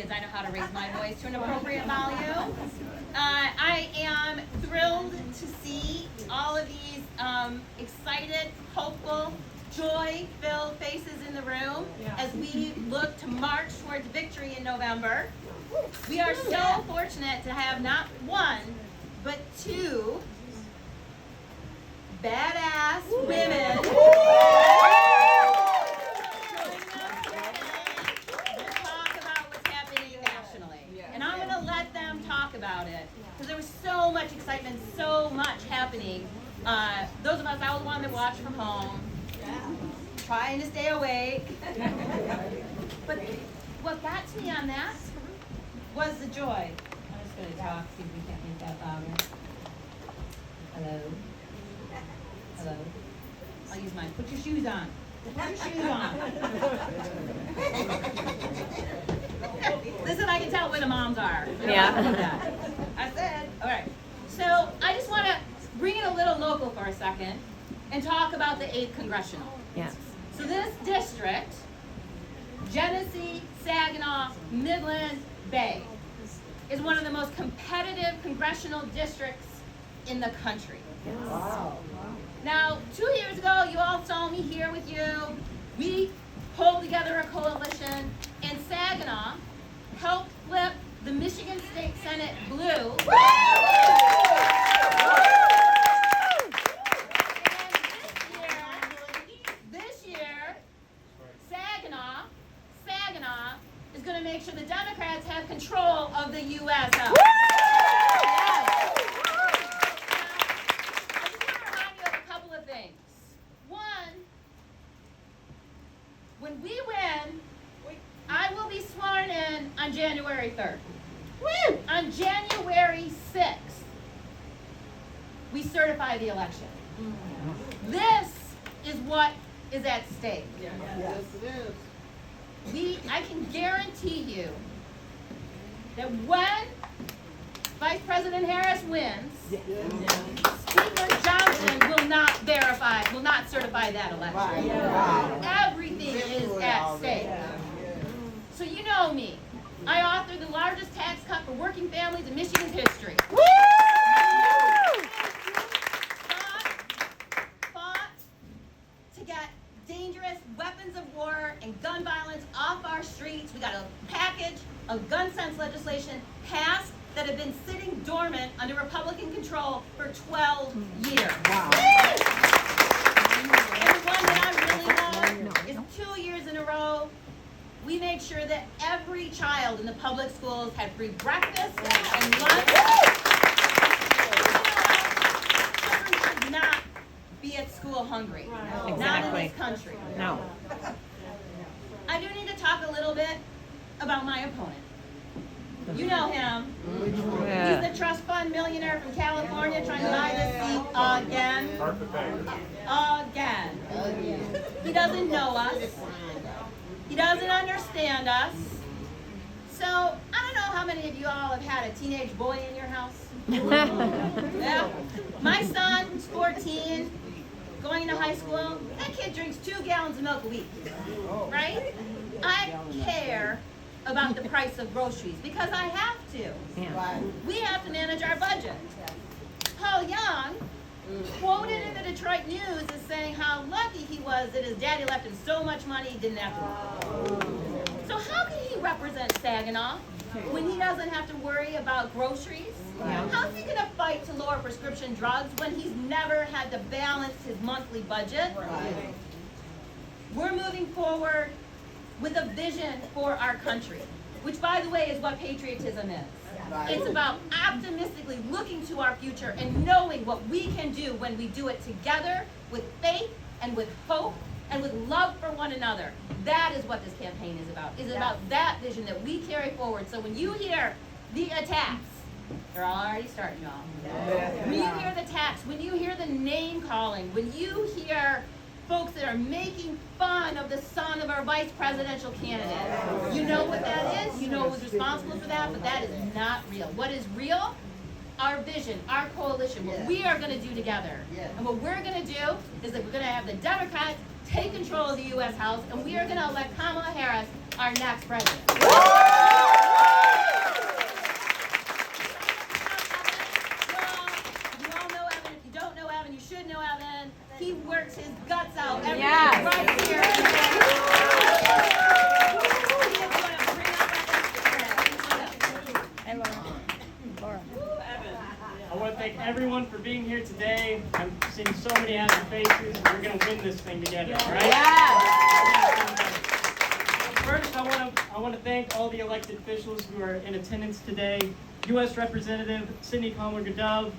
means I know how to raise my voice to an appropriate volume. I am thrilled to see all of these excited, hopeful, joy-filled faces in the room as we look to march towards victory in November. We are so fortunate to have not one, but two badass women joining us today to talk about what's happening nationally. And I'm going to let them talk about it because there was so much excitement, so much happening. Those of us, I was one that watched from home, trying to stay awake. But what got to me on that was the joy. I'm just going to talk, see if we can't make that louder. Hello. Hello. I'll use mine. Put your shoes on. Put your shoes on. Listen, I can tell where the moms are. Yeah. I said, all right. So I just want to bring it a little local for a second and talk about the 8th Congressional. Yeah. So this district, Genesee, Saginaw, Midland, Bay, is one of the most competitive congressional districts in the country. Wow. Now, 2 years ago, you all saw me here with you. We pulled together a coalition, and Saginaw helped flip the Michigan State Senate blue. This year, Saginaw is going to make sure the Democrats have control of the U.S. House. When we win, I will be sworn in on January 3rd. Woo! On January 6th, we certify the election. This is what is at stake. Yes, it is. I can guarantee you that when Vice President Harris wins, Speaker Johnson will not certify that election. Everything is at stake. So you know me. I authored the largest tax cut for working families in Michigan's history. Fought to get dangerous weapons of war and gun violence off our streets. We got a package of gun sense legislation passed that had been sitting dormant under Republican control for 12 years. Wow. And the one that I really love is 2 years in a row, we made sure that every child in the public schools had free breakfast and lunch. Children should not be at school hungry. Right. Not in this country. No. I do need to talk a little bit about my opponent. You know him. Yeah. He's the trust fund millionaire from California trying to buy this seat again. Again. He doesn't know us. He doesn't understand us. So, I don't know how many of you all have had a teenage boy in your house. Yeah. My son's 14, going to high school. That kid drinks 2 gallons of milk a week. Right? I care about the price of groceries because I have to. Yeah. We have to manage our budget. Paul Young, quoted in the Detroit News, as saying how lucky he was that his daddy left him so much money he didn't have to work. So how can he represent Saginaw when he doesn't have to worry about groceries? How's he going to fight to lower prescription drugs when he's never had to balance his monthly budget? We're moving forward with a vision for our country, which, by the way, is what patriotism is. It's about optimistically looking to our future and knowing what we can do when we do it together with faith and with hope and with love for one another. That is what this campaign is about. It's about that vision that we carry forward. So when you hear the attacks, they're already starting, y'all. When you hear the attacks, when you hear the name calling, when you hear folks that are making fun of the son of our vice presidential candidate. You know what that is. You know who's responsible for that, but that is not real. What is real? Our vision, our coalition, what we are going to do together. And what we're going to do is that we're going to have the Democrats take control of the U.S. House, and we are going to elect Kamala Harris our next president. already have the faces. We're going to win this thing together, all right? First, I want to thank all the elected officials who are in attendance today. U.S. Representative Cindy Kamlager-Dove,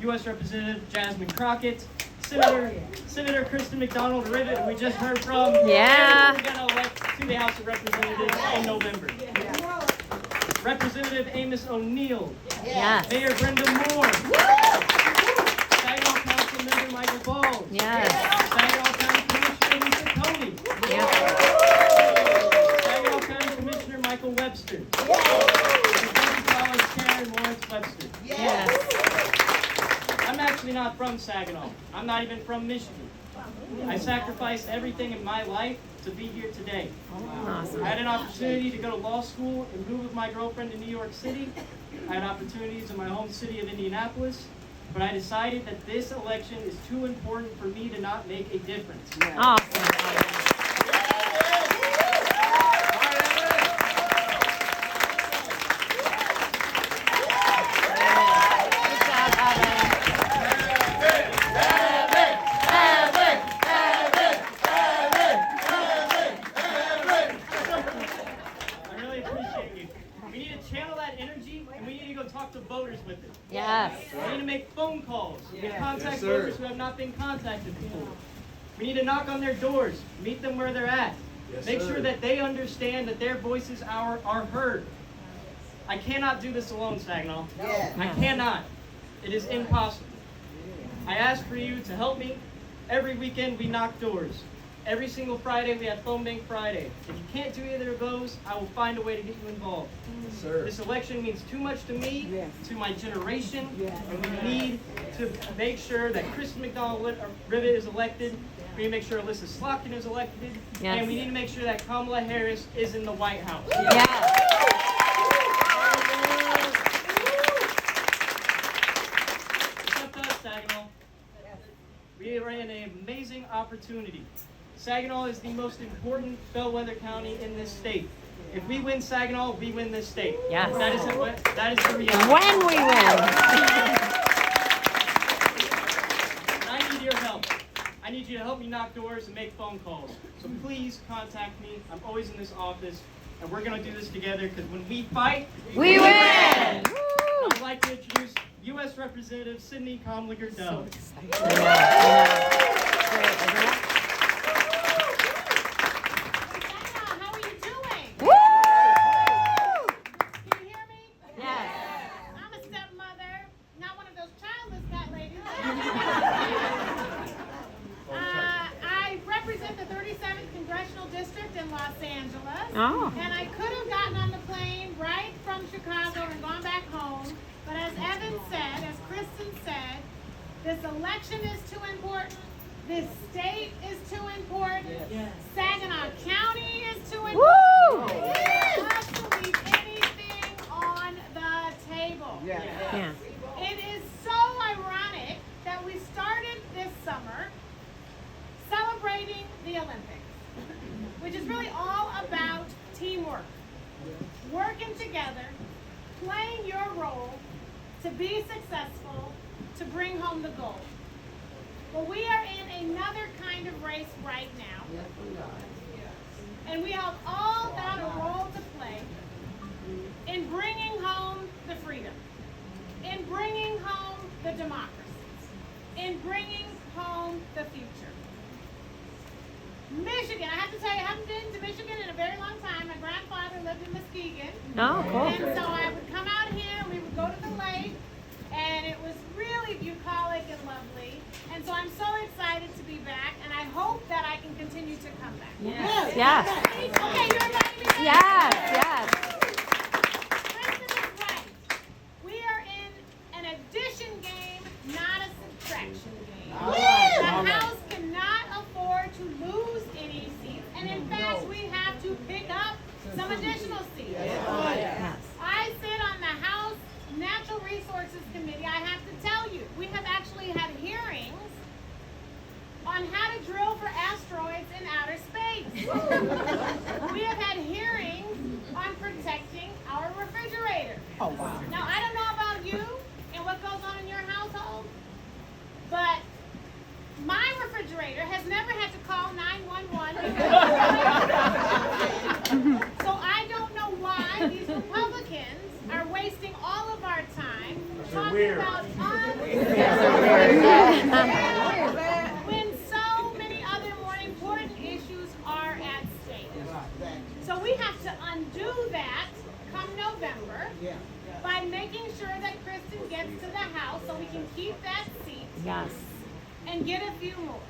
U.S. Representative Jasmine Crockett, Senator Kristin McDonald Rivet, who we just heard from. Yeah. We're going to elect to the House of Representatives in November. Representative Amos O'Neill. Yes. Mayor Brenda Moore. Saginaw Council Member Michael Balls. Yes. Saginaw County Commissioner Lisa Coney. Yep. Saginaw County Commissioner Michael Webster. Kentucky College Karen Lawrence Webster. Yes. I'm actually not from Saginaw. I'm not even from Michigan. I sacrificed everything in my life to be here today. Awesome. I had an opportunity to go to law school and move with my girlfriend to New York City. I had opportunities in my home city of Indianapolis, but I decided that this election is too important for me to not make a difference. Awesome. Talk to voters with it. Yes. We need to make phone calls. We need to contact voters who have not been contacted before. We need to knock on their doors, meet them where they're at. Make sure that they understand that their voices are heard. I cannot do this alone, Saginaw. I cannot. It is impossible. I ask for you to help me. Every weekend we knock doors. Every single Friday we have Phone Bank Friday. If you can't do either of those, I will find a way to get you involved. This election means too much to me, to my generation, and we need to make sure that Kristin McDonald Rivet is elected. We need to make sure Alyssa Slotkin is elected, and we need to make sure that Kamala Harris is in the White House. It's up to us, Saginaw. We are in an amazing opportunity. Saginaw is the most important bellwether county in this state. If we win Saginaw, we win this state. Yes. That is the reality. When we win. And I need your help. I need you to help me knock doors and make phone calls. So please contact me. I'm always in this office, and we're going to do this together because when we fight, We win. I'd like to introduce U.S. Representative Cindy Kamlager-Dove. Great, isn't it? Oh. And I could have gotten on the plane right from Chicago and gone back home. But as Evan said, as Kristin said, this election is too important. This state is too important. Saginaw County is too important. Woo! We don't have to leave anything on the table. Yeah. It is so ironic that we started this summer celebrating the Olympics, which is really all about teamwork, working together, playing your role to be successful, to bring home the gold. But we are in another kind of race right now, and we have all got a role to play in bringing home the freedom, in bringing home the democracy, in bringing home the future. Michigan, I have to tell you, I haven't been to Michigan in a very long time. My grandfather lived in Muskegon. Oh, cool. And so I would come out here, we would go to the lake, and it was really bucolic and lovely. And so I'm so excited to be back, and I hope that I can continue to come back. Yes. Yes. Okay, you're inviting me back? Yes. Yes. Kristin is right. We are in an addition game, not a subtraction game. The House cannot afford to lose any seats, and in fact, we have to pick up some additional seats. Yes. I sit on the House Natural Resources Committee. I have to tell you, we have actually had hearings on how to drill for asteroids in outer space. We have had hearings on protecting our refrigerator. Oh, wow. Now, I don't know about you and what goes on in your household, but my to undo that come November Yeah. by making sure that Kristin gets to the House so we can keep that seat Yes. and get a few more.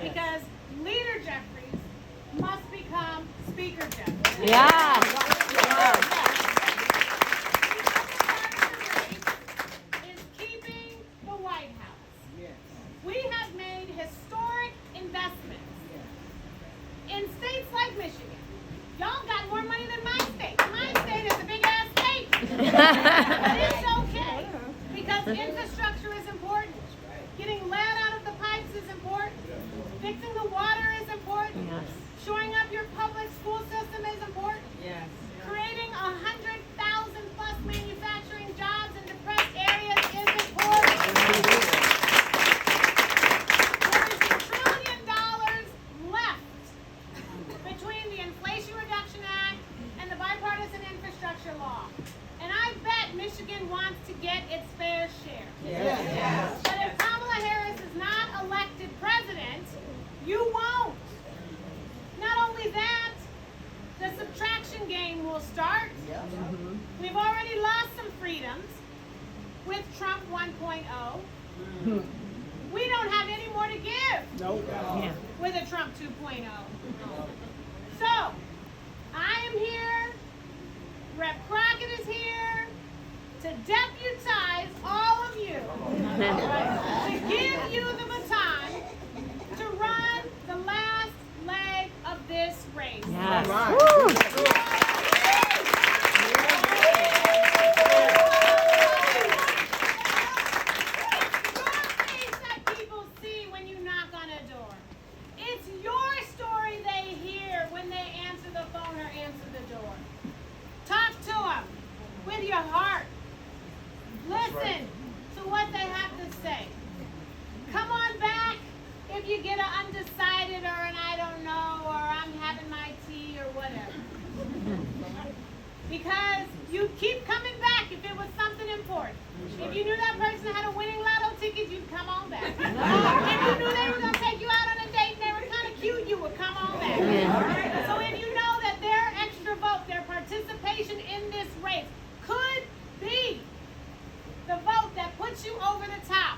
Because Leader Jeffries must become Speaker Jeffries. Yes. The other part of the race is keeping the White House. Yes. We have made historic investments in states like Michigan. Y'all got more money than my state. My state is a big ass state. But it's okay because infrastructure is important. Getting lead out of the pipes is important. Fixing the water is important. Yes. Shoring up your public school system is important. Yes. Creating 100,000 plus manufacturing jobs in depressed areas is important. There is $1 trillion left between the Inflation Reduction Act and the bipartisan infrastructure law. And I bet Michigan wants to get its fair share. Yes. But if Kamala Harris is not elected president, you won't. Not only that, the subtraction game will start. We've already lost some freedoms with Trump 1.0. We don't have any more to give Nope. Yeah. with a Trump 2.0. So, I am here, Rep. Crockett is here, to deputize all of you, to give you the baton to run the last leg of this race. Yes. Right. Woo. Your face that people see when you knock on a door. It's your story they hear when they answer the phone or answer the door. Talk to them with your heart. Listen to what they have to say. Come on back if you get an undecided or an I don't know or I'm having my tea or whatever. Because you keep coming back if it was something important. If you knew that person had a winning lotto ticket, you'd come on back. If you knew they were going to take you out on a date and they were kind of cute, you would come on back. So if you know that their extra vote, their participation in this race could be the vote that puts you over the top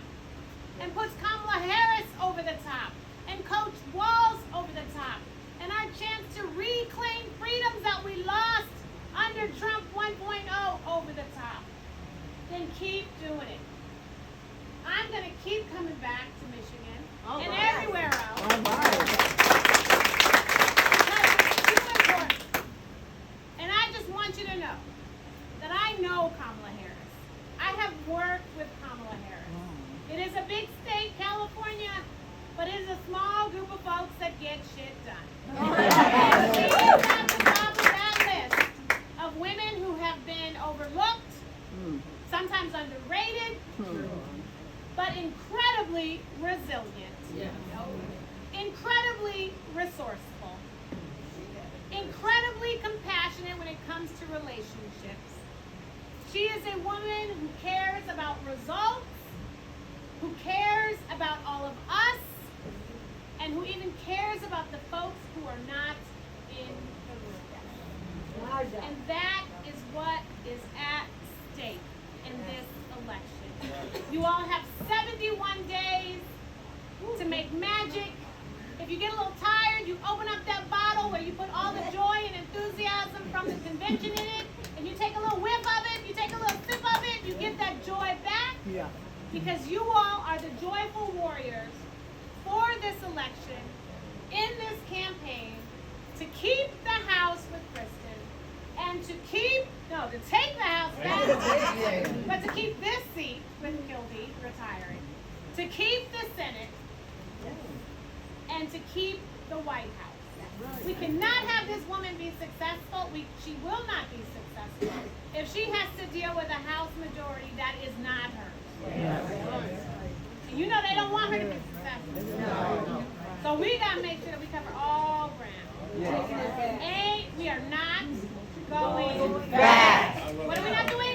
and puts Kamala Harris over the top and Coach Walz over the top and our chance to reclaim freedoms that we lost under Trump 1.0 over the top, then keep doing it. I'm going to keep coming back to Michigan and everywhere else. All right. Because it's too important. And I just want you to know that I know Kamala Harris. I have worked with Kamala Harris. It is a big state, California, but it is a small group of folks that get shit done. And she is at the top of that list of women who have been overlooked, sometimes underrated, but incredibly resilient, incredibly resourceful, incredibly compassionate when it comes to relationships. She is a woman who cares about results, who cares about all of us, and who even cares about the folks who are not in the room. And that is what is at stake in this election. You all have 71 days to make magic. If you get a little tired, you open up that bottle where you put all the joy and enthusiasm from the convention in it, and you take a little whiff of it, you take a little sip of it, you get that joy back. Yeah. Because you all are the joyful warriors for this election, in this campaign, to keep the House with Kristin, and to take the House back, but to keep this seat with Kilby retiring, to keep the Senate, and to keep the White House. We cannot have this woman be successful. She will not be successful if she has to deal with a House majority that is not hers. And you know they don't want her to be successful. So we got to make sure that we cover all ground. We are not going back. What are we not doing?